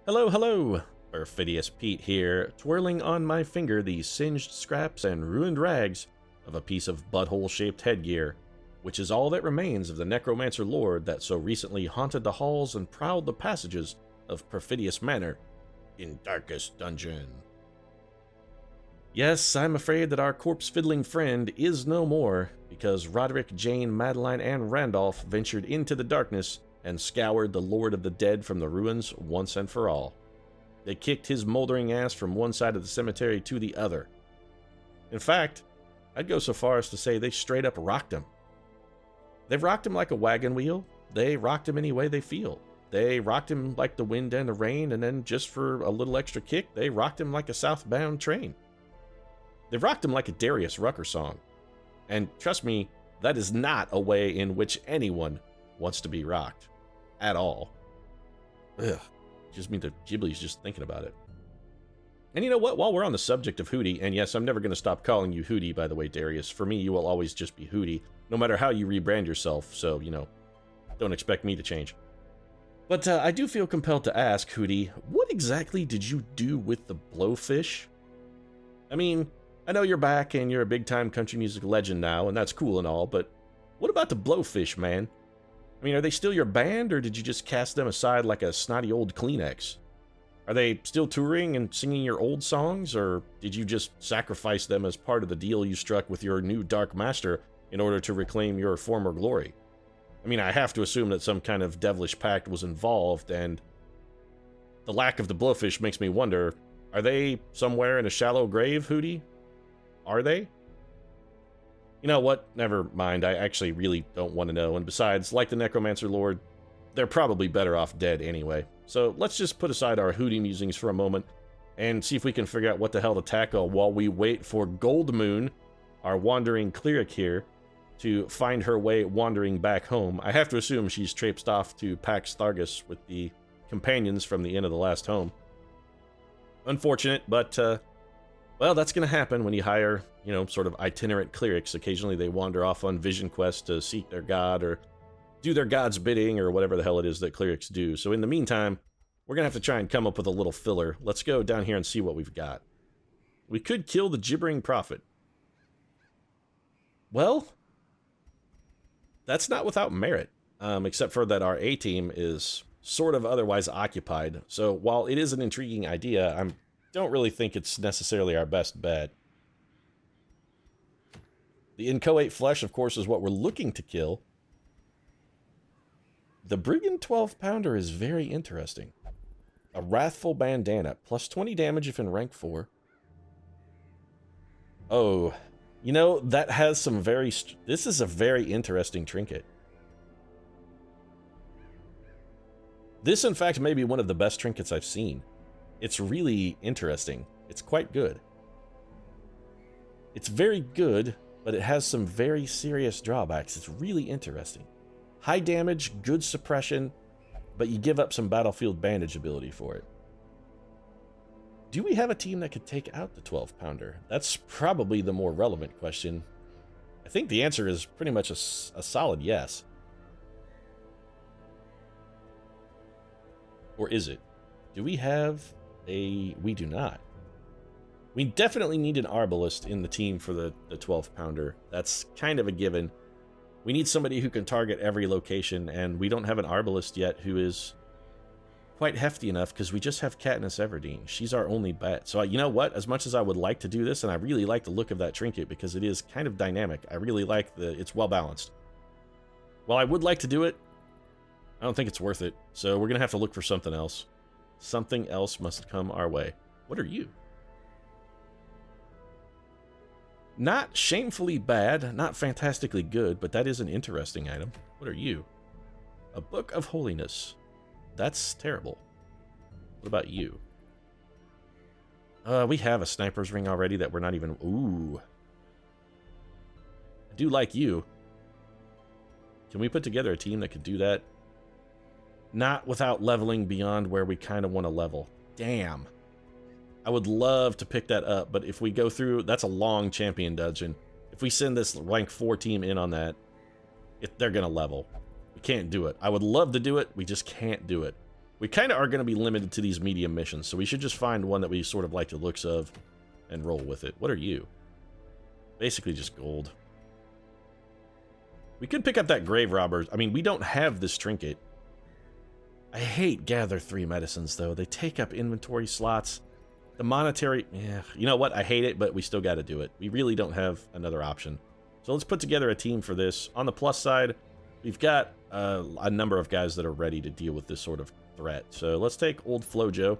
Hello, hello! Perfidious Pete here, twirling on my finger the singed scraps and ruined rags of a piece of butthole-shaped headgear, which is all that remains of the necromancer lord that so recently haunted the halls and prowled the passages of Perfidious Manor in Darkest Dungeon. Yes, I'm afraid that our corpse-fiddling friend is no more, because Roderick, Jane, Madeline, and Randolph ventured into the darkness and scoured the Lord of the Dead from the ruins once and for all. They kicked his moldering ass from one side of the cemetery to the other. In fact, I'd go so far as to say they straight up rocked him. They've rocked him like a wagon wheel. They rocked him any way they feel. They rocked him like the wind and the rain, and then just for a little extra kick, they rocked him like a southbound train. They've rocked him like a Darius Rucker song. And trust me, that is not a way in which anyone wants to be rocked. At all. Ugh. Gives me the ghiblis just thinking about it. And you know what? While we're on the subject of Hootie, and yes, I'm never going to stop calling you Hootie, by the way, Darius. For me, you will always just be Hootie, no matter how you rebrand yourself, so, you know, don't expect me to change. But I do feel compelled to ask, Hootie, what exactly did you do with the blowfish? I mean, I know you're back and you're a big-time country music legend now, and that's cool and all, but what about the blowfish, man? I mean, are they still your band, or did you just cast them aside like a snotty old Kleenex? Are they still touring and singing your old songs, or did you just sacrifice them as part of the deal you struck with your new Dark Master in order to reclaim your former glory? I mean, I have to assume that some kind of devilish pact was involved, and the lack of the blowfish makes me wonder, are they somewhere in a shallow grave, Hootie? Are they? You know what? Never mind. I actually really don't want to know. And besides, like the Necromancer Lord, they're probably better off dead anyway. So let's just put aside our Hootie musings for a moment and see if we can figure out what the hell to tackle while we wait for Gold Moon, our wandering cleric here, to find her way wandering back home. I have to assume she's traipsed off to Pax Thargus with the companions from the Inn of the Last Home. Unfortunate, but well, that's going to happen when you hire, you know, sort of itinerant clerics. Occasionally they wander off on vision quests to seek their god or do their god's bidding or whatever the hell it is that clerics do. So in the meantime, we're going to have to try and come up with a little filler. Let's go down here and see what we've got. We could kill the gibbering prophet. Well, that's not without merit, except for that our A-team is sort of otherwise occupied. So while it is an intriguing idea, I don't really think it's necessarily our best bet. The inchoate flesh, of course, is what we're looking to kill. The Brigand 12-pounder is very interesting. A Wrathful Bandana, plus 20 damage if in rank 4. Oh, you know, that has some very... This is a very interesting trinket. This, in fact, may be one of the best trinkets I've seen. It's really interesting. It's quite good. It's very good, but it has some very serious drawbacks. It's really interesting. High damage, good suppression, but you give up some battlefield bandage ability for it. Do we have a team that could take out the 12-pounder? That's probably the more relevant question. I think the answer is pretty much a solid yes. Or is it? Do we have a... We do not. We definitely need an arbalist in the team for the 12-pounder. That's kind of a given. We need somebody who can target every location, and we don't have an arbalist yet who is quite hefty enough because we just have Katniss Everdeen. She's our only bet. So you know what? As much as I would like to do this, and I really like the look of that trinket because it is kind of dynamic. I really like it's well balanced. While I would like to do it, I don't think it's worth it. So we're going to have to look for something else. Something else must come our way. What are you? Not shamefully bad, not fantastically good, but that is an interesting item. What are you? A Book of Holiness. That's terrible. What about you? We have a sniper's ring already that we're not even... Ooh. I do like you. Can we put together a team that could do that? Not without leveling beyond where we kind of want to level. Damn. I would love to pick that up, but if we go through... That's a long champion dungeon. If we send this rank 4 team in on that, they're going to level. We can't do it. I would love to do it. We just can't do it. We kind of are going to be limited to these medium missions, so we should just find one that we sort of like the looks of and roll with it. What are you? Basically just gold. We could pick up that grave robbers. I mean, we don't have this trinket. I hate gather 3 medicines, though. They take up inventory slots. The monetary... Yeah, you know what? I hate it, but we still got to do it. We really don't have another option. So let's put together a team for this. On the plus side, we've got a number of guys that are ready to deal with this sort of threat. So let's take old Flojo.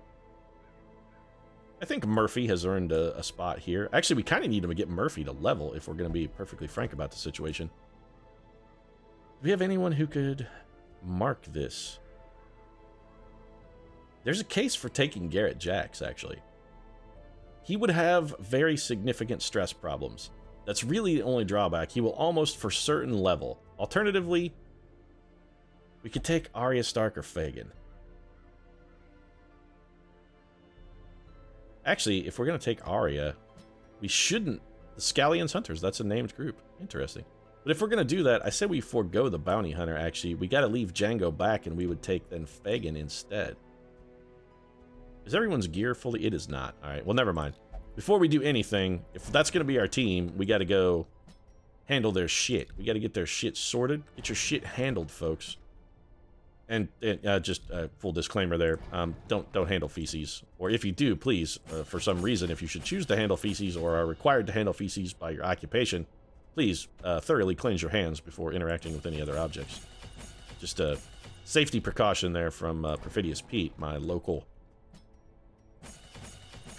I think Murphy has earned a spot here. Actually, we kind of need him to get Murphy to level, if we're going to be perfectly frank about the situation. Do we have anyone who could mark this? There's a case for taking Garrett Jax, actually. He would have very significant stress problems. That's really the only drawback. He will almost for certain level. Alternatively, we could take Arya Stark or Fagin. Actually, if we're going to take Arya, we shouldn't. The Scallions Hunters, that's a named group. Interesting. But if we're going to do that, I say we forego the Bounty Hunter, actually. We got to leave Django back, and we would take then Fagin instead. Is everyone's gear fully? It is not. All right, well, never mind. Before we do anything, if that's going to be our team, we got to go handle their shit. We got to get their shit sorted. Get your shit handled, folks. And just full disclaimer there, don't handle feces. Or if you do, please, for some reason, if you should choose to handle feces or are required to handle feces by your occupation, please thoroughly cleanse your hands before interacting with any other objects. Just a safety precaution there from Perfidious Pete, my local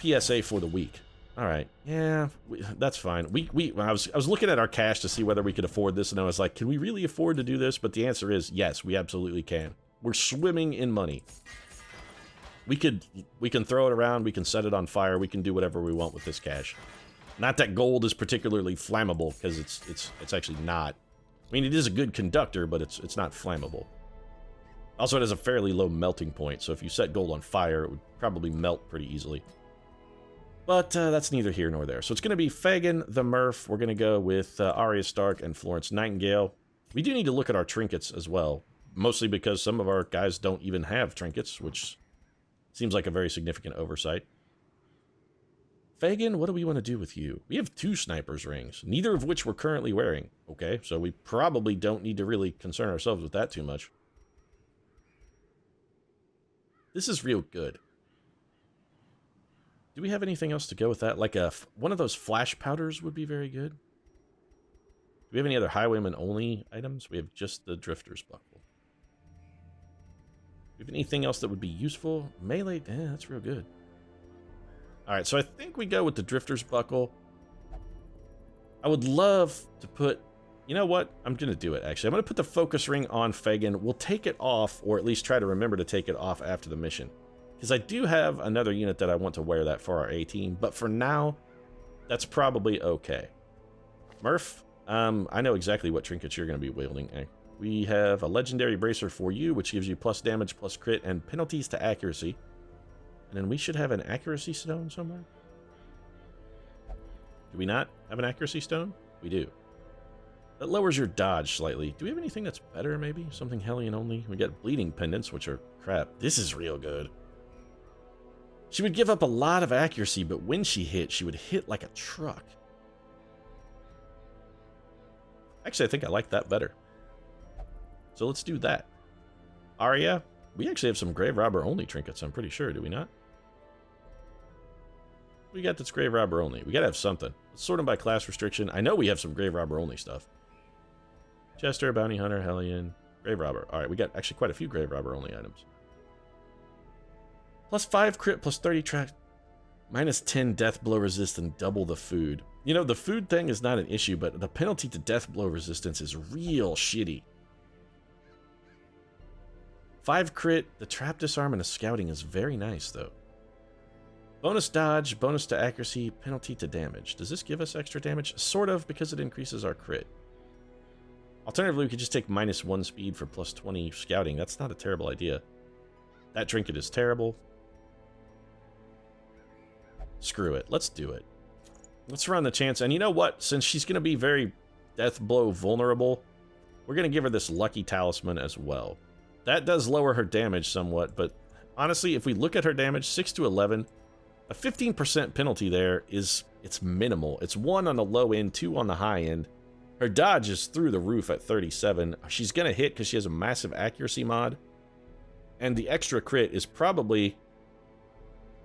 PSA for the week. All right, yeah, that's fine. I was looking at our cash to see whether we could afford this, and I was like, can we really afford to do this? But the answer is yes, we absolutely can. We're swimming in money. We can throw it around, we can set it on fire, we can do whatever we want with this cash. Not that gold is particularly flammable, because it's actually not. I mean, it is a good conductor, but it's not flammable. Also, it has a fairly low melting point, so if you set gold on fire, it would probably melt pretty easily. But that's neither here nor there. So it's going to be Fagin, the Murph. We're going to go with Arya Stark and Florence Nightingale. We do need to look at our trinkets as well. Mostly because some of our guys don't even have trinkets, which seems like a very significant oversight. Fagin, what do we want to do with you? We have 2 sniper's rings, neither of which we're currently wearing. Okay, so we probably don't need to really concern ourselves with that too much. This is real good. Do we have anything else to go with that? Like one of those flash powders would be very good. Do we have any other highwayman only items? We have just the drifter's buckle. Do we have anything else that would be useful? Melee? That's real good. Alright, so I think we go with the drifter's buckle. I would love to put... You know what? I'm going to do it, actually. I'm going to put the focus ring on Fagin. We'll take it off, or at least try to remember to take it off after the mission. Because I do have another unit that I want to wear that for our A-team, but for now, that's probably okay. Murph, I know exactly what trinkets you're going to be wielding. We have a legendary bracer for you, which gives you plus damage, plus crit, and penalties to accuracy. And then we should have an accuracy stone somewhere. Do we not have an accuracy stone? We do. That lowers your dodge slightly. Do we have anything that's better, maybe? Something Hellion only? We got bleeding pendants, which are crap. This is real good. She would give up a lot of accuracy, but when she hit, she would hit like a truck. Actually, I think I like that better. So let's do that. Arya, we actually have some Grave Robber only trinkets, I'm pretty sure, do we not? We got this Grave Robber only. We gotta have something. Let's sort them by class restriction. I know we have some Grave Robber only stuff. Chester, Bounty Hunter, Hellion, Grave Robber. Alright, we got actually quite a few Grave Robber only items. Plus 5 crit, plus 30 track, minus 10 death blow resist, and double the food. You know, the food thing is not an issue, but the penalty to death blow resistance is real shitty. 5 crit, the trap disarm, and the scouting is very nice, though. Bonus dodge, bonus to accuracy, penalty to damage. Does this give us extra damage? Sort of, because it increases our crit. Alternatively, we could just take minus 1 speed for plus 20 scouting. That's not a terrible idea. That trinket is terrible. Screw it. Let's do it. Let's run the chance. And you know what? Since she's going to be very death blow vulnerable, we're going to give her this lucky talisman as well. That does lower her damage somewhat, but Honestly, if we look at her damage, 6 to 11, a 15% penalty there it's minimal. It's 1 on the low end, 2 on the high end. Her dodge is through the roof at 37. She's going to hit because she has a massive accuracy mod. And the extra crit is probably...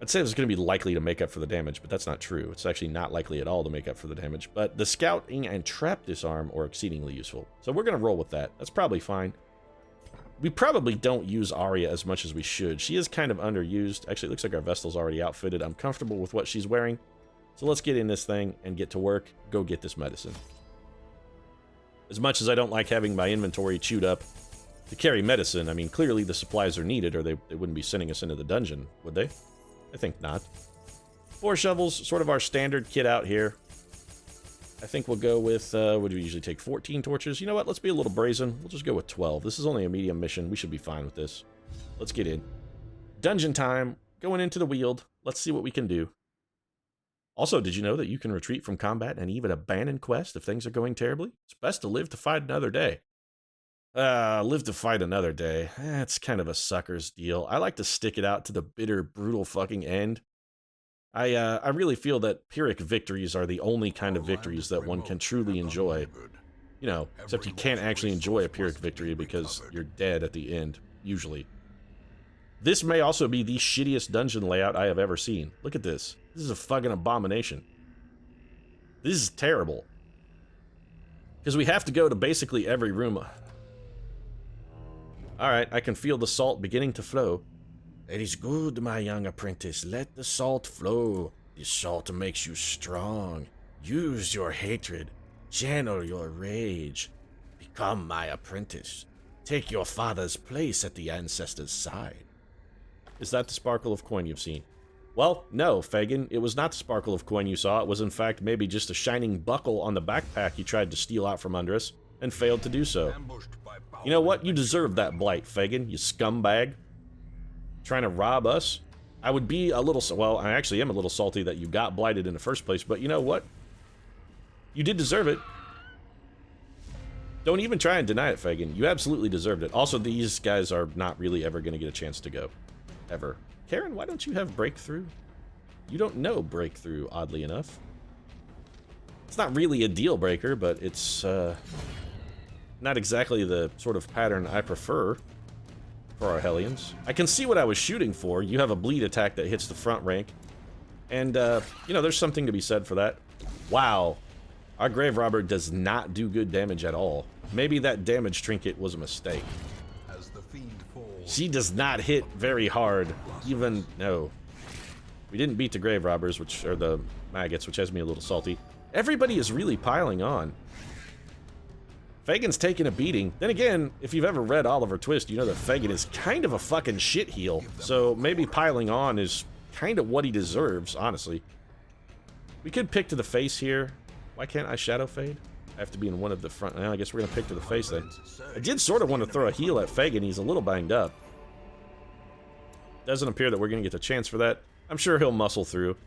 I'd say it's going to be likely to make up for the damage, but that's not true. It's actually not likely at all to make up for the damage. But the scouting and trap disarm are exceedingly useful. So we're going to roll with that. That's probably fine. We probably don't use Arya as much as we should. She is kind of underused. Actually, it looks like our Vestal's already outfitted. I'm comfortable with what she's wearing. So let's get in this thing and get to work. Go get this medicine. As much as I don't like having my inventory chewed up to carry medicine, I mean, clearly the supplies are needed or they wouldn't be sending us into the dungeon, would they? I think not. 4 shovels, sort of our standard kit out here. I think we'll go with, what do we usually take, 14 torches? You know what, let's be a little brazen. We'll just go with 12. This is only a medium mission. We should be fine with this. Let's get in. Dungeon time. Going into the Weald. Let's see what we can do. Also, did you know that you can retreat from combat and even abandon quests if things are going terribly? It's best to live to fight another day. Live to fight another day. It's kind of a sucker's deal. I like to stick it out to the bitter, brutal fucking end. I really feel that Pyrrhic victories are the only kind of victories that one can truly enjoy. You know, except you can't actually enjoy a Pyrrhic victory because you're dead at the end, usually. This may also be the shittiest dungeon layout I have ever seen. Look at this. This is a fucking abomination. This is terrible. Because we have to go to basically every room. Alright, I can feel the salt beginning to flow. It is good, my young apprentice. Let the salt flow. The salt makes you strong. Use your hatred. Channel your rage. Become my apprentice. Take your father's place at the ancestor's side. Is that the sparkle of coin you've seen? Well, no, Fagin. It was not the sparkle of coin you saw. It was, in fact, maybe just a shining buckle on the backpack you tried to steal out from under us and failed to do so. You know what? You deserve that blight, Fagin, you scumbag. Trying to rob us? I would be a little... Well, I actually am a little salty that you got blighted in the first place, but you know what? You did deserve it. Don't even try and deny it, Fagin. You absolutely deserved it. Also, these guys are not really ever going to get a chance to go. Ever. Karen, why don't you have breakthrough? You don't know breakthrough, oddly enough. It's not really a deal breaker, but it's not exactly the sort of pattern I prefer for our Hellions. I can see what I was shooting for. You have a bleed attack that hits the front rank. And, you know, there's something to be said for that. Wow. Our Grave Robber does not do good damage at all. Maybe that damage trinket was a mistake. As the fiend falls, She does not hit very hard. Even, no. We didn't beat the Grave Robbers, which are the maggots, which has me a little salty. Everybody is really piling on. Fagin's taking a beating. Then again, if you've ever read Oliver Twist, you know that Fagin is kind of a fucking shitheel. So maybe piling on is kind of what he deserves, honestly. We could pick to the face here. Why can't I shadow fade? I have to be in one of the front. Well, I guess we're going to pick to the face then. I did sort of want to throw a heal at Fagin. He's a little banged up. Doesn't appear that we're going to get the chance for that. I'm sure he'll muscle through.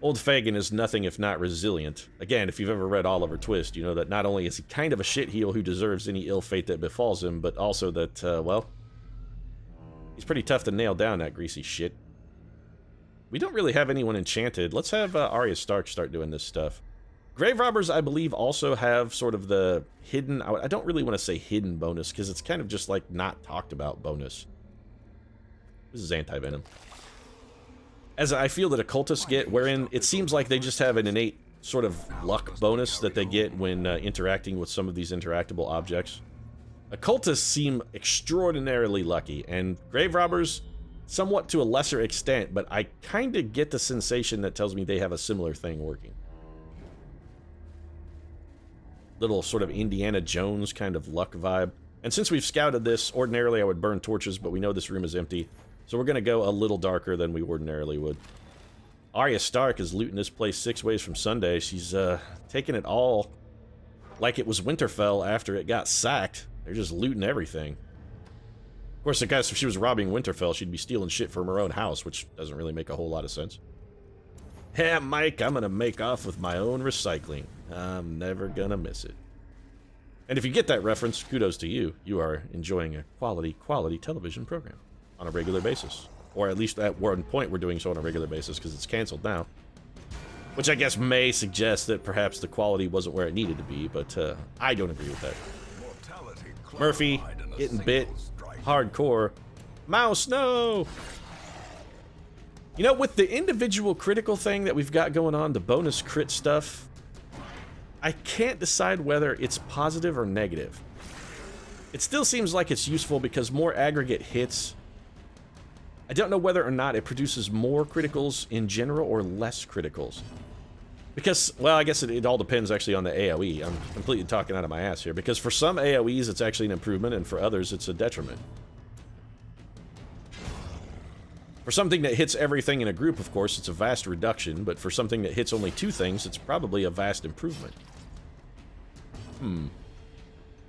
Old Fagin is nothing if not resilient. Again, if you've ever read Oliver Twist, you know that not only is he kind of a shitheel who deserves any ill fate that befalls him, but also that, well, he's pretty tough to nail down, that greasy shit. We don't really have anyone enchanted. Let's have Arya Stark start doing this stuff. Grave Robbers, I believe, also have sort of the hidden... I don't really want to say hidden bonus, because it's kind of just like not talked about bonus. This is anti-venom. As I feel that occultists get, wherein it seems like they just have an innate sort of luck bonus that they get when interacting with some of these interactable objects. Occultists seem extraordinarily lucky, and Grave Robbers, somewhat to a lesser extent, but I kind of get the sensation that tells me they have a similar thing working. Little sort of Indiana Jones kind of luck vibe. And since we've scouted this, ordinarily I would burn torches, but we know this room is empty. So we're going to go a little darker than we ordinarily would. Arya Stark is looting this place 6 ways from Sunday. She's taking it all like it was Winterfell after it got sacked. They're just looting everything. Of course, I guess if she was robbing Winterfell, she'd be stealing shit from her own house, which doesn't really make a whole lot of sense. Hey, Mike, I'm going to make off with my own recycling. I'm never going to miss it. And if you get that reference, kudos to you. You are enjoying a quality television program. on a regular basis. Or at least at one point we're doing so on a regular basis, because it's canceled now. Which I guess may suggest that perhaps the quality wasn't where it needed to be, but I don't agree with that. Murphy, getting bit, hardcore. Mouse, no! You know, with the individual critical thing that we've got going on, the bonus crit stuff, I can't decide whether it's positive or negative. It still seems like it's useful because more aggregate hits. I don't know whether or not it produces more criticals in general or less criticals. Because, well, I guess it all depends actually on the AoE. I'm completely talking out of my ass here. Because for some AoEs, it's actually an improvement, and for others, it's a detriment. For something that hits everything in a group, of course, it's a vast reduction, but for something that hits only two things, it's probably a vast improvement.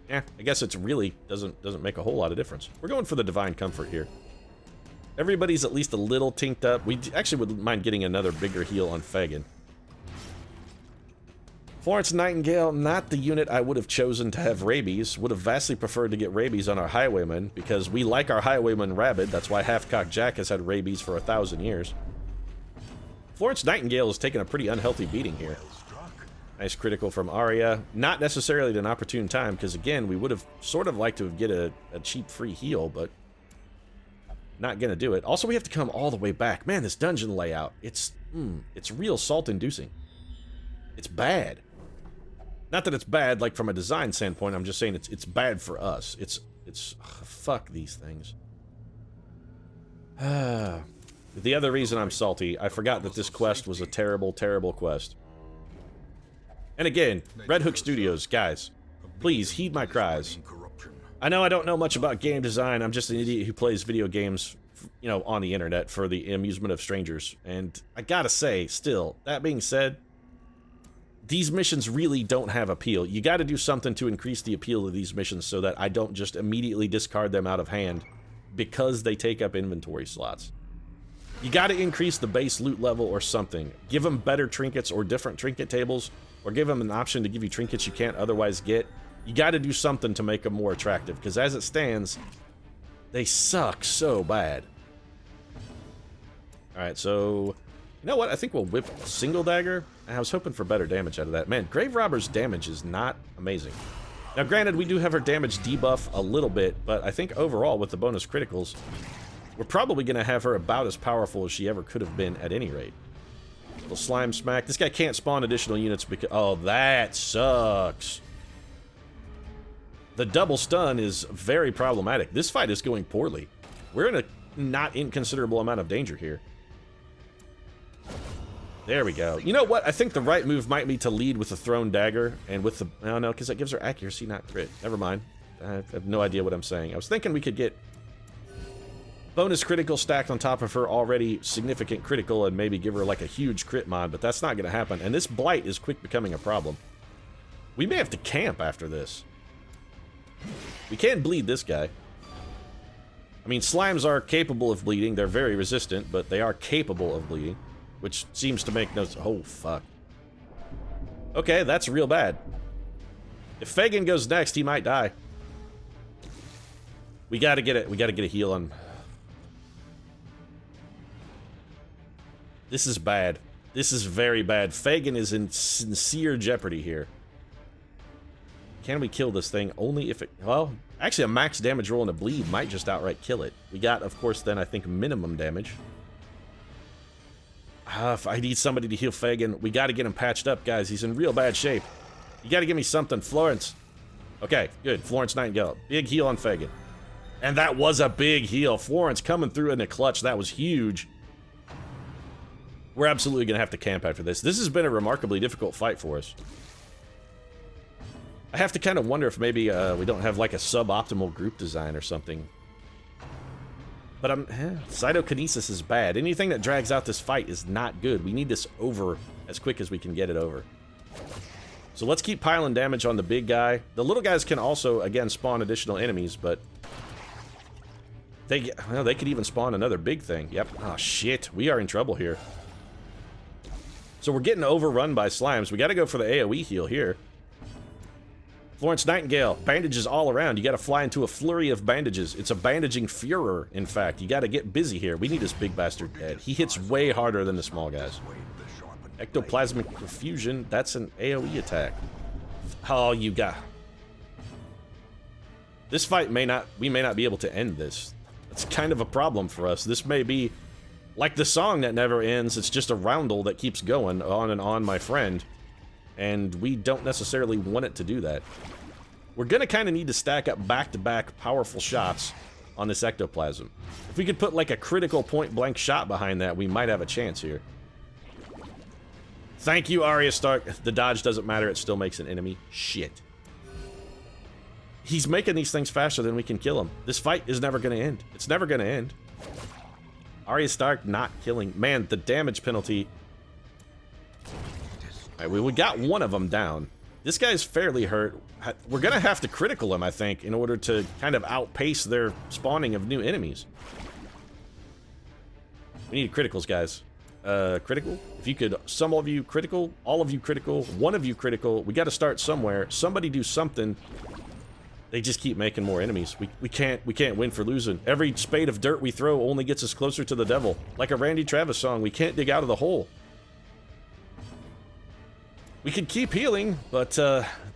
Yeah, I guess it's really doesn't make a whole lot of difference. We're going for the Divine Comfort here. Everybody's at least a little tinked up. We actually wouldn't mind getting another bigger heal on Fagin. Florence Nightingale, not the unit I would have chosen to have rabies. Would have vastly preferred to get rabies on our Highwayman, because we like our Highwayman rabid. That's why Halfcock Jack has had rabies for 1,000 years. Florence Nightingale is taking a pretty unhealthy beating here. Nice critical from Arya. Not necessarily at an opportune time, because again, we would have sort of liked to get a cheap free heal, but not gonna do it. Also, we have to come all the way back. Man, this dungeon layout, it's real salt-inducing. It's bad. Not that it's bad, like, from a design standpoint, I'm just saying it's bad for us. It's fuck these things. The other reason I'm salty, I forgot that this quest was a terrible, terrible quest. And again, Red Hook Studios, guys, please heed my cries. I know I don't know much about game design, I'm just an idiot who plays video games, you know, on the internet for the amusement of strangers. And I gotta say, still, that being said, these missions really don't have appeal. You gotta do something to increase the appeal of these missions so that I don't just immediately discard them out of hand because they take up inventory slots. You gotta increase the base loot level or something. Give them better trinkets or different trinket tables, or give them an option to give you trinkets you can't otherwise get. You gotta do something to make them more attractive, because as it stands, they suck so bad. Alright, so you know what? I think we'll whip a single dagger. I was hoping for better damage out of that. Man, Grave Robber's damage is not amazing. Now, granted, we do have her damage debuff a little bit, but I think overall, with the bonus criticals, we're probably going to have her about as powerful as she ever could have been at any rate. Little slime smack. This guy can't spawn additional units because... Oh, that sucks. The double stun is very problematic. This fight is going poorly. We're in a not inconsiderable amount of danger here. There we go. You know what? I think the right move might be to lead with the thrown dagger and with the... Oh, no, because that gives her accuracy, not crit. Never mind. I have no idea what I'm saying. I was thinking we could get bonus critical stacked on top of her already significant critical and maybe give her like a huge crit mod, but that's not going to happen. And this blight is quick becoming a problem. We may have to camp after this. We can bleed this guy. I mean, slimes are capable of bleeding. They're very resistant, but they are capable of bleeding. Which seems to make no... Oh, fuck. Okay, that's real bad. If Fagin goes next, he might die. We gotta get it. We gotta get a heal on... This is bad. This is very bad. Fagin is in sincere jeopardy here. Can we kill this thing? Only if it... Well, actually, a max damage roll and a bleed might just outright kill it. We got, of course, then, I think, minimum damage. If I need somebody to heal Fagin, we gotta get him patched up, guys. He's in real bad shape. You gotta give me something. Florence. Okay, good. Florence Nightingale. Big heal on Fagin. And that was a big heal. Florence coming through in the clutch. That was huge. We're absolutely gonna have to camp after this. This has been a remarkably difficult fight for us. I have to kind of wonder if maybe we don't have like a suboptimal group design or something. But cytokinesis is bad. Anything that drags out this fight is not good. We need this over as quick as we can get it over. So let's keep piling damage on the big guy. The little guys can also, again, spawn additional enemies, but... They could even spawn another big thing. Yep. Oh, shit. We are in trouble here. So we're getting overrun by slimes. We gotta go for the AoE heal here. Florence Nightingale, bandages all around. You got to fly into a flurry of bandages. It's a bandaging furor, in fact. You got to get busy here. We need this big bastard dead. He hits way harder than the small guys. Ectoplasmic Profusion, that's an AoE attack. Oh, you got... This fight we may not be able to end this. That's kind of a problem for us. This may be like the song that never ends. It's just a roundel that keeps going on and on, my friend. And we don't necessarily want it to do that. We're gonna kind of need to stack up back-to-back powerful shots on this ectoplasm. If we could put like a critical point-blank shot behind that, we might have a chance here. Thank you, Arya Stark. The dodge doesn't matter, it still makes an enemy. Shit. He's making these things faster than we can kill him. This fight is never gonna end. It's never gonna end. Arya Stark not killing. Man, the damage penalty. Alright, we got one of them down. This guy's fairly hurt. We're gonna have to critical him, I think, in order to kind of outpace their spawning of new enemies. We need criticals, guys. Critical? If you could, some of you critical, all of you critical, one of you critical. We gotta start somewhere. Somebody do something. They just keep making more enemies. We can't win for losing. Every spade of dirt we throw only gets us closer to the devil. Like a Randy Travis song, we can't dig out of the hole. We could keep healing, but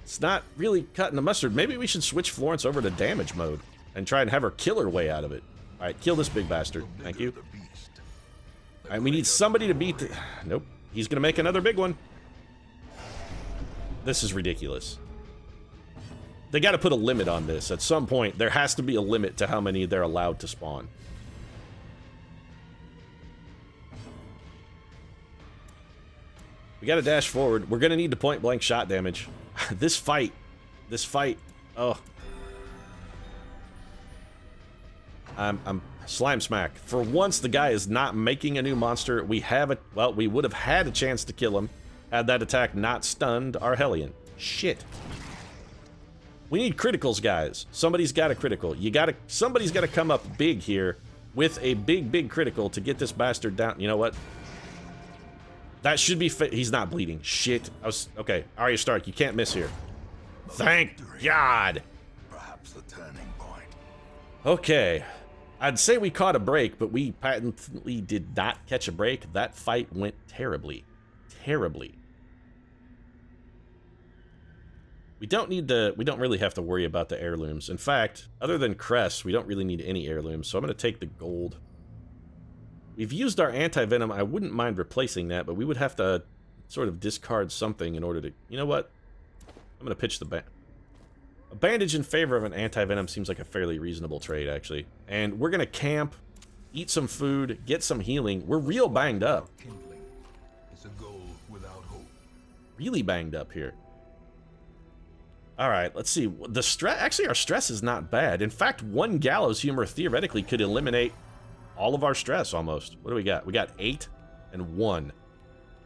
it's not really cutting the mustard. Maybe we should switch Florence over to damage mode and try and have her kill her way out of it. Alright, kill this big bastard. Thank you. Alright, we need somebody to beat the... Nope. He's gonna make another big one. This is ridiculous. They gotta put a limit on this. At some point, there has to be a limit to how many they're allowed to spawn. We gotta dash forward. We're gonna need the point-blank shot damage. This fight, oh. I'm slime smack. For once, the guy is not making a new monster. We have a, well, we would have had a chance to kill him had that attack not stunned our Hellion. Shit. We need criticals, guys. Somebody's got a critical. Somebody's gotta come up big here with a big critical to get this bastard down. You know what? That should be he's not bleeding. Shit. Okay, Arya Stark, you can't miss here. Thank God. Perhaps the turning point. Okay. I'd say we caught a break, but we patently did not catch a break. That fight went terribly. Terribly. We don't really have to worry about the heirlooms. In fact, other than crests, we don't really need any heirlooms, so I'm going to take the gold. We've used our anti-venom. I wouldn't mind replacing that, but we would have to sort of discard something in order to... You know what? I'm going to pitch a bandage in favor of an anti-venom seems like a fairly reasonable trade, actually. And we're going to camp, eat some food, get some healing. We're real banged up. Kindling is a goal without hope. Really banged up here. All right, let's see. The stress, actually, our stress is not bad. In fact, one gallows humor theoretically could eliminate all of our stress almost. What do we got? We got 8 and 1.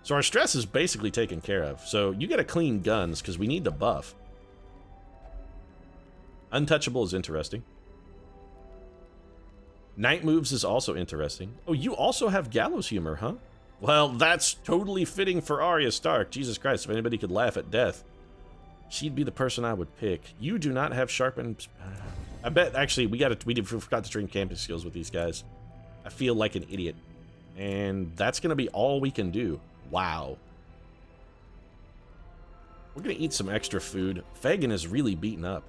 So our stress is basically taken care of. So you got to clean guns because we need the buff. Untouchable is interesting. Night moves is also interesting. Oh, you also have gallows humor, huh? Well, that's totally fitting for Arya Stark. Jesus Christ, if anybody could laugh at death, she'd be the person I would pick. You do not have sharpened... I bet, actually, we forgot to train camping skills with these guys. I feel like an idiot. And that's going to be all we can do. Wow. We're going to eat some extra food. Fagin is really beaten up.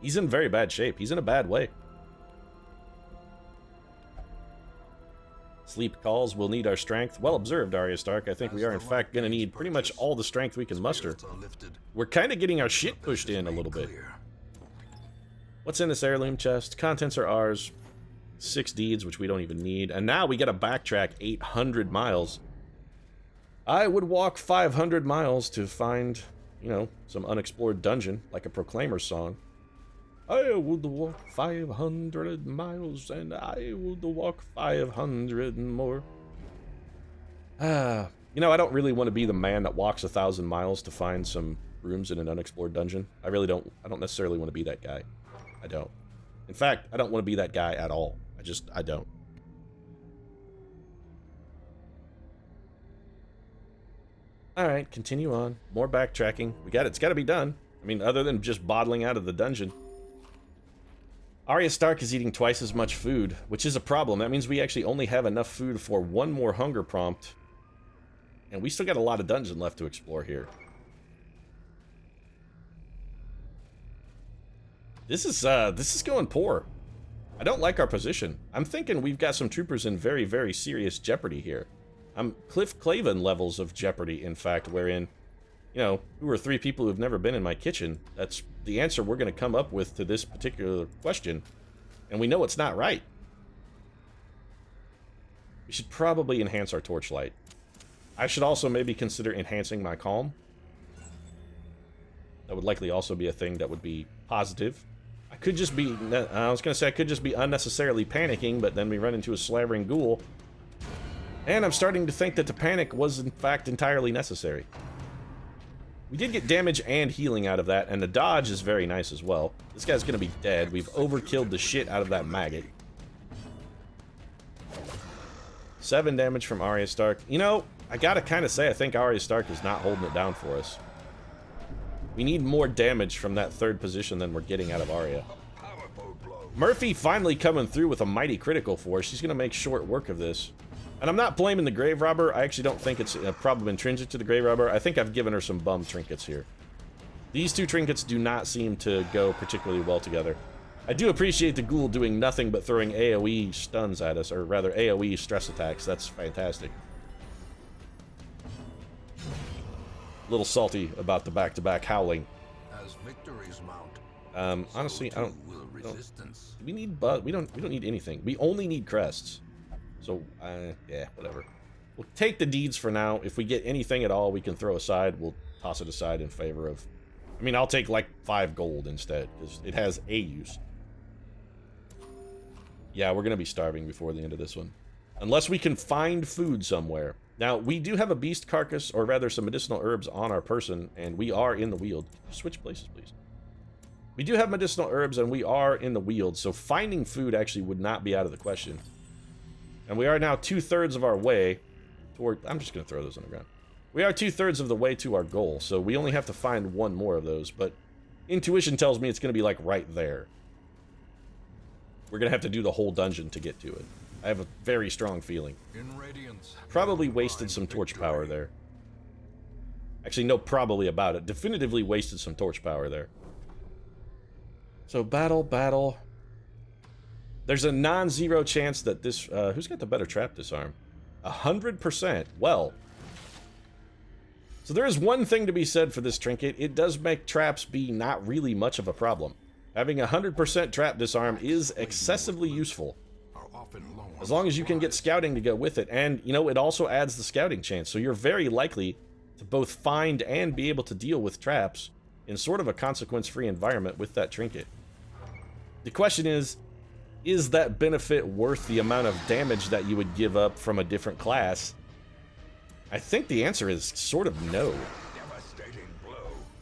He's in very bad shape. He's in a bad way. Sleep calls will need our strength. Well observed, Arya Stark. I think we are, in fact, going to need pretty much all the strength we can muster. We're kind of getting our shit pushed in a little bit. What's in this heirloom chest? Contents are ours. 6 deeds, which we don't even need. And now we got to backtrack 800 miles. I would walk 500 miles to find, you know, some unexplored dungeon, like a Proclaimer song. I would walk 500 miles, and I would walk 500 more. You know, I don't really want to be the man that walks 1,000 miles to find some rooms in an unexplored dungeon. I really don't. I don't necessarily want to be that guy. I don't. In fact, I don't want to be that guy at all. I don't. Alright, continue on. More backtracking. It's gotta be done. I mean, other than just bottling out of the dungeon. Arya Stark is eating twice as much food, which is a problem. That means we actually only have enough food for one more hunger prompt. And we still got a lot of dungeon left to explore here. This is going poor. I don't like our position. I'm thinking we've got some troopers in very, very serious jeopardy here. Cliff Clavin levels of jeopardy, in fact, wherein, you know, who are 3 people who've never been in my kitchen? That's the answer we're going to come up with to this particular question. And we know it's not right. We should probably enhance our torchlight. I should also maybe consider enhancing my calm. That would likely also be a thing that would be positive. I could just be, I was going to say I could just be unnecessarily panicking, but then we run into a slavering ghoul. And I'm starting to think that the panic was in fact entirely necessary. We did get damage and healing out of that, and the dodge is very nice as well. This guy's going to be dead. We've overkilled the shit out of that maggot. 7 damage from Arya Stark. You know, I gotta kind of say I think Arya Stark is not holding it down for us. We need more damage from that 3rd position than we're getting out of Arya. Murphy finally coming through with a mighty critical for us. She's going to make short work of this. And I'm not blaming the Grave Robber. I actually don't think it's a problem intrinsic to the Grave Robber. I think I've given her some bum trinkets here. These 2 trinkets do not seem to go particularly well together. I do appreciate the ghoul doing nothing but throwing AoE stuns at us, or rather AoE stress attacks. That's fantastic. A little salty about the back-to-back howling. As victories mount, honestly, so I don't. We need we don't need anything. We only need crests. So, yeah, whatever. We'll take the deeds for now. If we get anything at all we can throw aside, we'll toss it aside in favor of... I mean, I'll take, like, 5 gold instead, because it has a use. Yeah, we're going to be starving before the end of this one. Unless we can find food somewhere. Now, we do have a beast carcass, or rather some medicinal herbs on our person, and we are in the Weald. Switch places, please. We do have medicinal herbs, and we are in the Weald, so finding food actually would not be out of the question. And we are now 2/3 of our way toward... I'm just going to throw those on the ground. We are 2/3 of the way to our goal, so we only have to find 1 more of those, but intuition tells me it's going to be, like, right there. We're going to have to do the whole dungeon to get to it. I have a very strong feeling. Probably wasted some torch power there. Actually, no probably about it. Definitively wasted some torch power there. So, battle. There's a non-zero chance that this... who's got the better trap disarm? 100%. Well. So there is one thing to be said for this trinket. It does make traps be not really much of a problem. Having 100% trap disarm is excessively useful. As long as you can get scouting to go with it. And, you know, it also adds the scouting chance. So you're very likely to both find and be able to deal with traps in sort of a consequence-free environment with that trinket. The question is that benefit worth the amount of damage that you would give up from a different class? I think the answer is sort of no.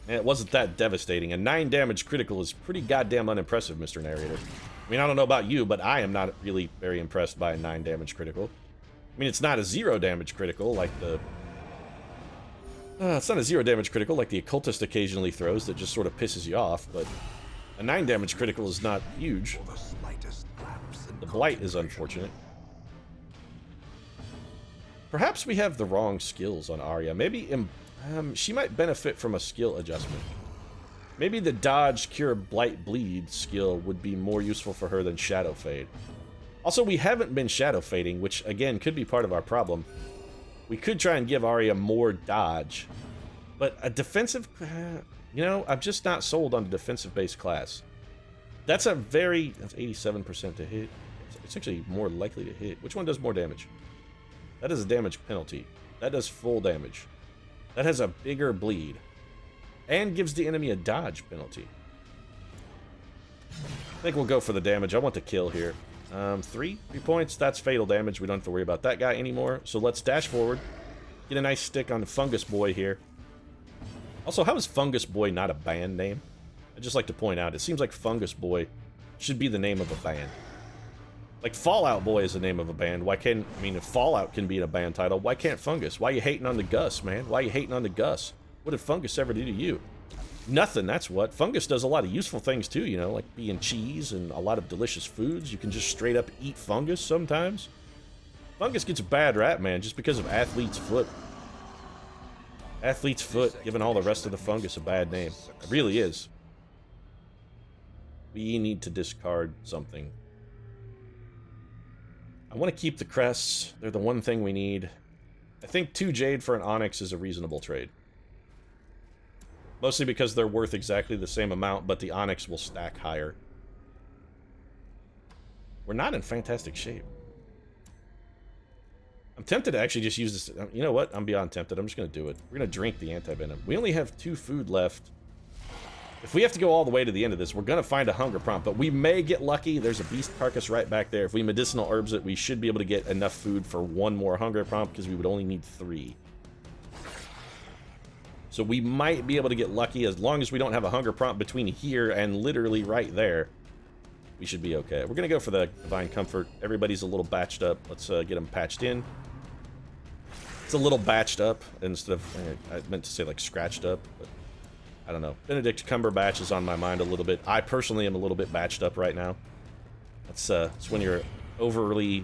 And it wasn't that devastating. A 9 damage critical is pretty goddamn unimpressive, Mr. Narrator. I mean, I don't know about you, but I am not really very impressed by a 9 damage critical. I mean, it's not a 0 damage critical like the... it's not a 0 damage critical like the occultist occasionally throws that just sort of pisses you off, but a 9 damage critical is not huge. The blight is unfortunate. Perhaps we have the wrong skills on Arya. Maybe she might benefit from a skill adjustment. Maybe the dodge, cure, blight, bleed skill would be more useful for her than shadow fade. Also, we haven't been shadow fading, which again could be part of our problem. We could try and give Arya more dodge, but a defensive, you know, I'm just not sold on a defensive-based class. That's 87% to hit. It's actually more likely to hit. Which one does more damage? That is a damage penalty. That does full damage. That has a bigger bleed. And gives the enemy a dodge penalty. I think we'll go for the damage. I want the kill here. 3 points. That's fatal damage. We don't have to worry about that guy anymore. So let's dash forward. Get a nice stick on the Fungus Boy here. Also, how is Fungus Boy not a band name? I'd just like to point out, it seems like Fungus Boy should be the name of a band. Like, Fallout Boy is the name of a band. Why can't... I mean, if Fallout can be in a band title, why can't Fungus? Why you hating on the Gus, man? Why you hating on the Gus? What did Fungus ever do to you? Nothing, that's what. Fungus does a lot of useful things, too, you know, like being cheese and a lot of delicious foods. You can just straight up eat fungus sometimes. Fungus gets a bad rap, man, just because of Athlete's Foot. Athlete's Foot giving all the rest of the fungus a bad name. It really is. We need to discard something. I want to keep the crests. They're the one thing we need. I think 2 jade for an onyx is a reasonable trade. Mostly because they're worth exactly the same amount, but the onyx will stack higher. We're not in fantastic shape. I'm tempted to actually just use this. You know what? I'm beyond tempted. I'm just going to do it. We're going to drink the anti-venom. We only have 2 food left. If we have to go all the way to the end of this, we're going to find a hunger prompt, but we may get lucky. There's a beast carcass right back there. If we medicinal herbs it, we should be able to get enough food for 1 more hunger prompt, because we would only need 3. So we might be able to get lucky as long as we don't have a hunger prompt between here and literally right there. We should be okay. We're going to go for the Divine Comfort. Everybody's a little batched up. Let's get them patched in. It's a little batched up instead of... I meant to say like scratched up, but I don't know. Benedict Cumberbatch is on my mind a little bit. I personally am a little bit batched up right now. That's when you're overly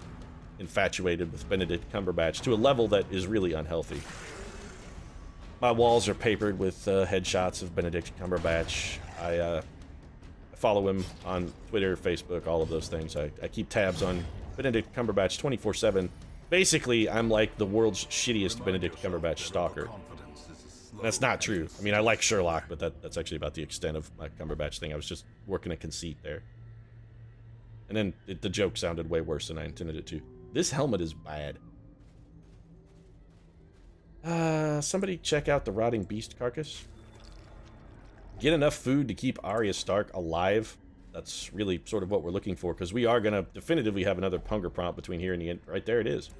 infatuated with Benedict Cumberbatch to a level that is really unhealthy. My walls are papered with headshots of Benedict Cumberbatch. I follow him on Twitter, Facebook, all of those things. I keep tabs on Benedict Cumberbatch 24/7. Basically, I'm like the world's shittiest Benedict Cumberbatch stalker. That's not true. I mean, I like Sherlock, but that's actually about the extent of my Cumberbatch thing. I was just working a conceit there. And then the joke sounded way worse than I intended it to. This helmet is bad. Somebody check out the rotting beast carcass. Get enough food to keep Arya Stark alive. That's really sort of what we're looking for, because we are going to definitively have another hunger prompt between here and the end. Right there it is.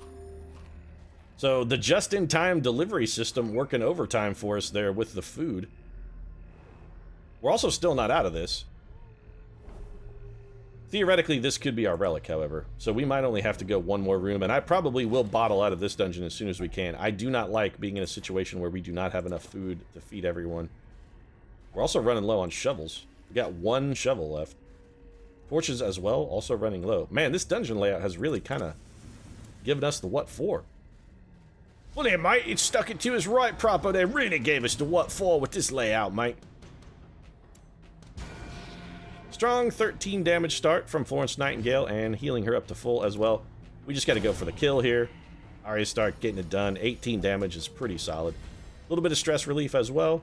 So the just-in-time delivery system working overtime for us there with the food. We're also still not out of this. Theoretically, this could be our relic, however, so we might only have to go 1 more room, and I probably will bottle out of this dungeon as soon as we can. I do not like being in a situation where we do not have enough food to feed everyone. We're also running low on shovels. We got 1 shovel left. Torches as well, also running low. Man, this dungeon layout has really kind of given us the what for. Well then, mate, it stuck it to us right proper. They really gave us the what for with this layout, mate. Strong 13 damage start from Florence Nightingale, and healing her up to full as well. We just got to go for the kill here. Arya Stark getting it done. 18 damage is pretty solid. A little bit of stress relief as well.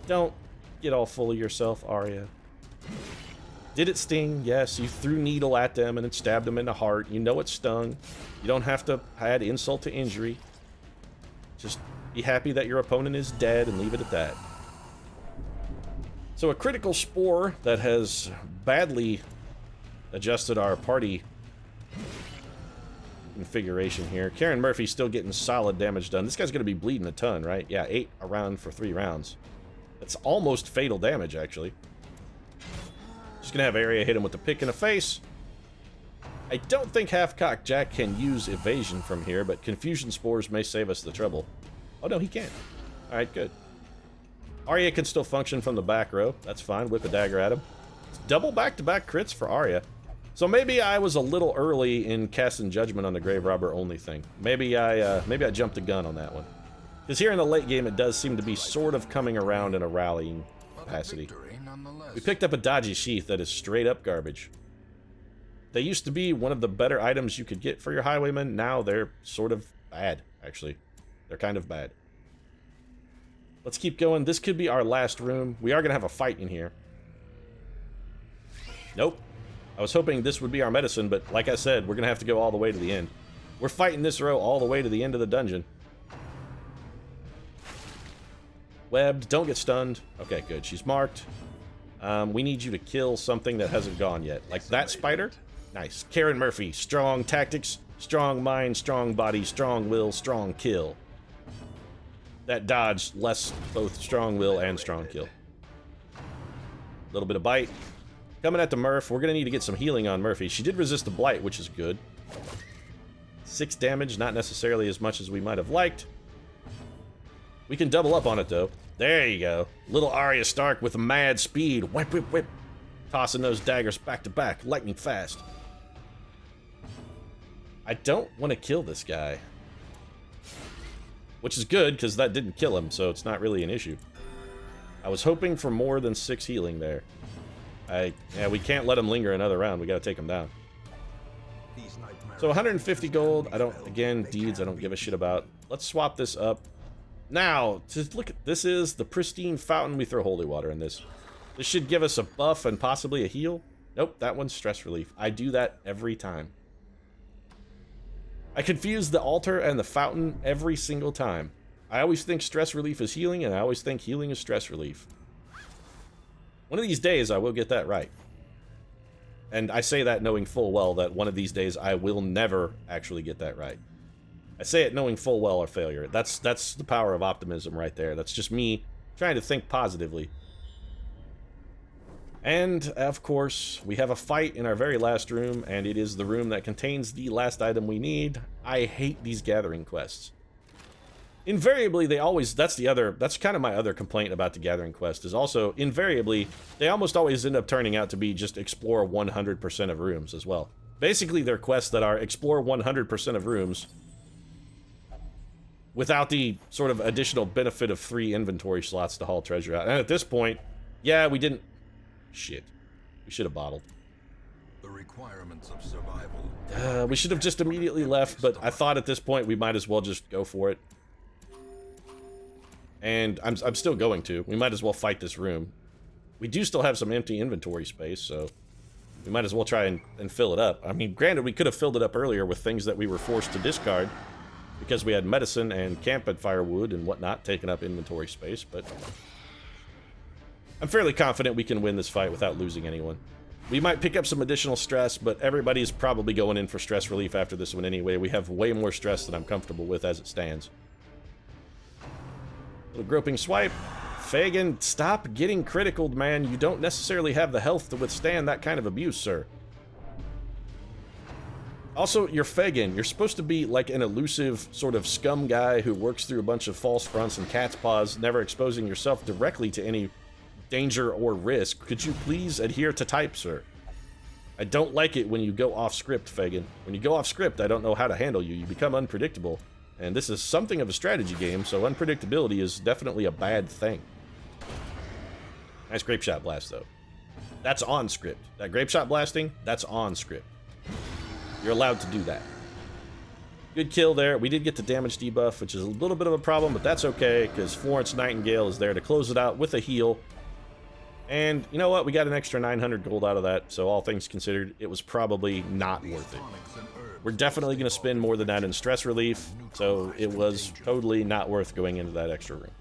Don't get all full of yourself, Arya. Did it sting? Yes, you threw needle at them and it stabbed them in the heart. You know it stung. You don't have to add insult to injury. Just be happy that your opponent is dead and leave it at that. So a critical spore that has badly adjusted our party configuration here. Karen Murphy's still getting solid damage done. This guy's going to be bleeding a ton, right? Yeah, 8 a round for 3 rounds. That's almost fatal damage, actually. Just going to have Arya hit him with the pick in the face. I don't think Half-Cock Jack can use evasion from here, but Confusion Spores may save us the trouble. Oh, no, he can't. Alright, good. Arya can still function from the back row. That's fine. Whip a dagger at him. It's double back-to-back crits for Arya. So maybe I was a little early in casting judgment on the Grave Robber only thing. Maybe I jumped the gun on that one. Because here in the late game, it does seem to be sort of coming around in a rallying capacity. We picked up a dodgy sheath that is straight up garbage. They used to be one of the better items you could get for your highwaymen. Now they're sort of bad, actually. They're kind of bad. Let's keep going. This could be our last room. We are going to have a fight in here. Nope. I was hoping this would be our medicine, but like I said, we're going to have to go all the way to the end. We're fighting this row all the way to the end of the dungeon. Webbed. Don't get stunned. Okay, good. She's marked. We need you to kill something that hasn't gone yet. Like that spider? Nice. Karen Murphy. Strong tactics, strong mind, strong body, strong will, strong kill. That dodge less both strong will and strong kill. A little bit of bite. Coming at the Murph. We're going to need to get some healing on Murphy. She did resist the Blight, which is good. 6 damage, not necessarily as much as we might have liked. We can double up on it, though. There you go. Little Arya Stark with mad speed. Whip, whip, whip. Tossing those daggers back to back, lightning fast. I don't want to kill this guy. Which is good, because that didn't kill him, so it's not really an issue. I was hoping for more than 6 healing there. Yeah, we can't let him linger another round. We gotta take him down. So 150 gold. Again, deeds I don't give a shit about. Let's swap this up. Now, just look at, this is the pristine fountain. We throw holy water in this. This should give us a buff and possibly a heal. Nope, that one's stress relief. I do that every time. I confuse the altar and the fountain every single time. I always think stress relief is healing, and I always think healing is stress relief. One of these days, I will get that right. And I say that knowing full well that one of these days I will never actually get that right. I say it knowing full well a failure. That's the power of optimism right there. That's just me trying to think positively. And, of course, we have a fight in our very last room, and it is the room that contains the last item we need. I hate these gathering quests. Invariably, they always, that's kind of my other complaint about the gathering quest, is also, invariably, they almost always end up turning out to be just explore 100% of rooms as well. Basically, they're quests that are explore 100% of rooms without the sort of additional benefit of 3 inventory slots to haul treasure out. And at this point, yeah, we didn't... Shit. We should have bottled. The requirements of survival. We should have just immediately left, but I thought at this point we might as well just go for it. And I'm still going to. We might as well fight this room. We do still have some empty inventory space, so we might as well try and fill it up. I mean, granted, we could have filled it up earlier with things that we were forced to discard because we had medicine and campfire wood and whatnot taking up inventory space, but I'm fairly confident we can win this fight without losing anyone. We might pick up some additional stress, but everybody's probably going in for stress relief after this one anyway. We have way more stress than I'm comfortable with as it stands. Little groping swipe. Fagin, stop getting criticaled, man. You don't necessarily have the health to withstand that kind of abuse, sir. Also, you're Fagin. You're supposed to be like an elusive sort of scum guy who works through a bunch of false fronts and cat's paws, never exposing yourself directly to any danger or risk. Could you please adhere to type, sir? I don't like it when you go off script, Fagin. When you go off script, I don't know how to handle you. You become unpredictable. And this is something of a strategy game, so unpredictability is definitely a bad thing. Nice grape shot blast, though. That's on script. That grape shot blasting, that's on script. You're allowed to do that. Good kill there. We did get the damage debuff, which is a little bit of a problem, but that's okay, because Florence Nightingale is there to close it out with a heal. And you know what? We got an extra 900 gold out of that, so all things considered, it was probably not worth it. We're definitely going to spend more than that in stress relief, so it was totally not worth going into that extra room.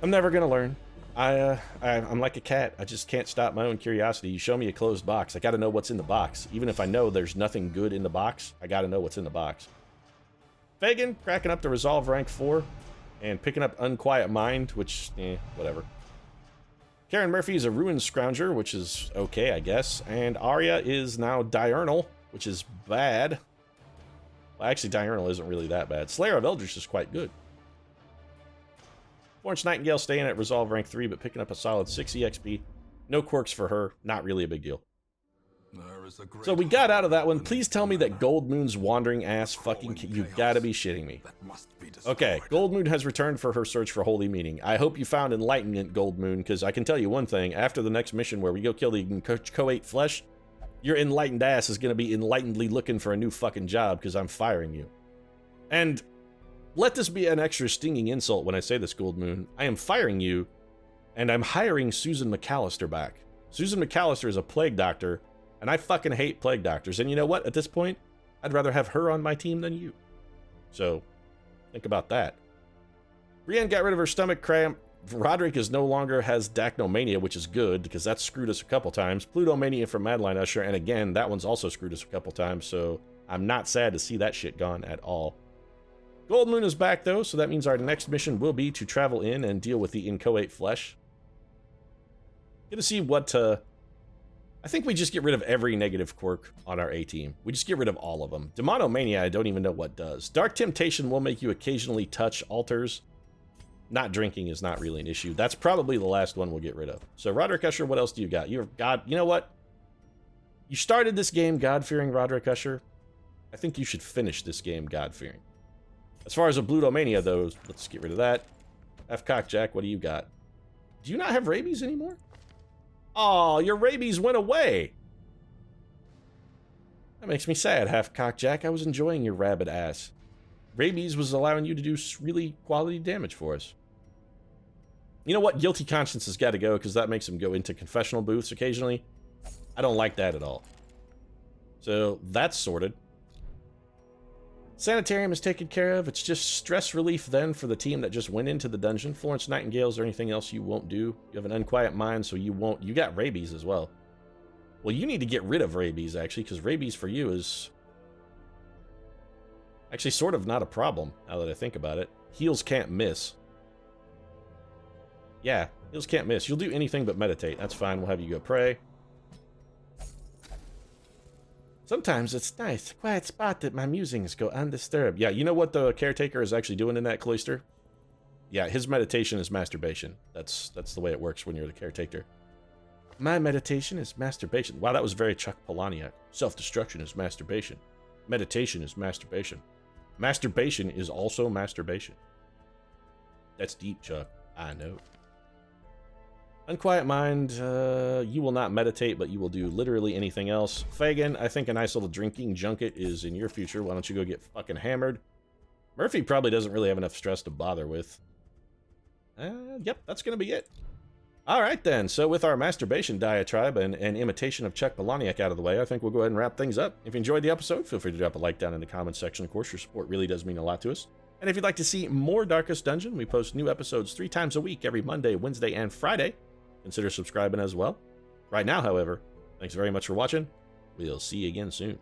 I'm never going to learn. I'm like a cat. I just can't stop my own curiosity. You show me a closed box, I got to know what's in the box. Even if I know there's nothing good in the box, I got to know what's in the box. Fagin, cracking up to Resolve rank 4, and picking up Unquiet Mind, which, whatever. Karen Murphy is a Ruined Scrounger, which is okay, I guess. And Arya is now Diurnal, which is bad. Well, actually, Diurnal isn't really that bad. Slayer of Eldritch is quite good. Florence Nightingale staying at Resolve rank 3, but picking up a solid 6 EXP. No quirks for her. Not really a big deal. So we got out of that one. Please tell me that Gold Moon's wandering ass fucking... You gotta be shitting me. Okay, Gold Moon has returned for her search for holy meaning. I hope you found enlightenment, Gold Moon, because I can tell you one thing. After the next mission where we go kill the inchoate flesh, your enlightened ass is going to be enlightenedly looking for a new fucking job because I'm firing you. And let this be an extra stinging insult when I say this, Gold Moon. I am firing you, and I'm hiring Susan McAllister back. Susan McAllister is a plague doctor, and I fucking hate plague doctors. And you know what? At this point, I'd rather have her on my team than you. So, think about that. Brienne got rid of her stomach cramp. Roderick is no longer has Dacnomania, which is good, because that screwed us a couple times. Plutomania from Madeline Usher, and again, that one's also screwed us a couple times, so I'm not sad to see that shit gone at all. Gold Moon is back, though, so that means our next mission will be to travel in and deal with the inchoate flesh. Gonna see what, I think we just get rid of every negative quirk on our A team. We just get rid of all of them. Demonomania, I don't even know what does. Dark Temptation will make you occasionally touch altars. Not drinking is not really an issue. That's probably the last one we'll get rid of. So, Roderick Usher, what else do you got? You're God. You know what? You started this game God-fearing Roderick Usher. I think you should finish this game God-fearing. As far as a Blutomania, though, let's get rid of that. F Cockjack, what do you got? Do you not have rabies anymore? Oh, your rabies went away. That makes me sad, Half Cockjack. I was enjoying your rabbit ass. Rabies was allowing you to do really quality damage for us. You know what? Guilty Conscience has got to go because that makes him go into confessional booths occasionally. I don't like that at all. So that's sorted. Sanitarium is taken care of. It's just stress relief then for the team that just went into the dungeon. Florence Nightingales or anything else you won't do. You have an unquiet mind, so you won't. You got rabies as well. Well, you need to get rid of rabies, actually, because rabies for you is actually sort of not a problem, now that I think about it. Heals can't miss. Yeah, heals can't miss. You'll do anything but meditate. That's fine. We'll have you go pray. Sometimes it's nice, quiet spot that my musings go undisturbed. Yeah, you know what the caretaker is actually doing in that cloister? Yeah, his meditation is masturbation. That's the way it works when you're the caretaker. My meditation is masturbation. Wow, that was very Chuck Palahniuk. Self-destruction is masturbation. Meditation is masturbation. Masturbation is also masturbation. That's deep, Chuck. I know. Unquiet Mind, you will not meditate, but you will do literally anything else. Fagin, I think a nice little drinking junket is in your future. Why don't you go get fucking hammered? Murphy probably doesn't really have enough stress to bother with. Yep, that's going to be it. All right, then. So with our masturbation diatribe and imitation of Chuck Palahniuk out of the way, I think we'll go ahead and wrap things up. If you enjoyed the episode, feel free to drop a like down in the comments section. Of course, your support really does mean a lot to us. And if you'd like to see more Darkest Dungeon, we post new episodes 3 times a week, every Monday, Wednesday, and Friday. Consider subscribing as well. Right now, however, thanks very much for watching. We'll see you again soon.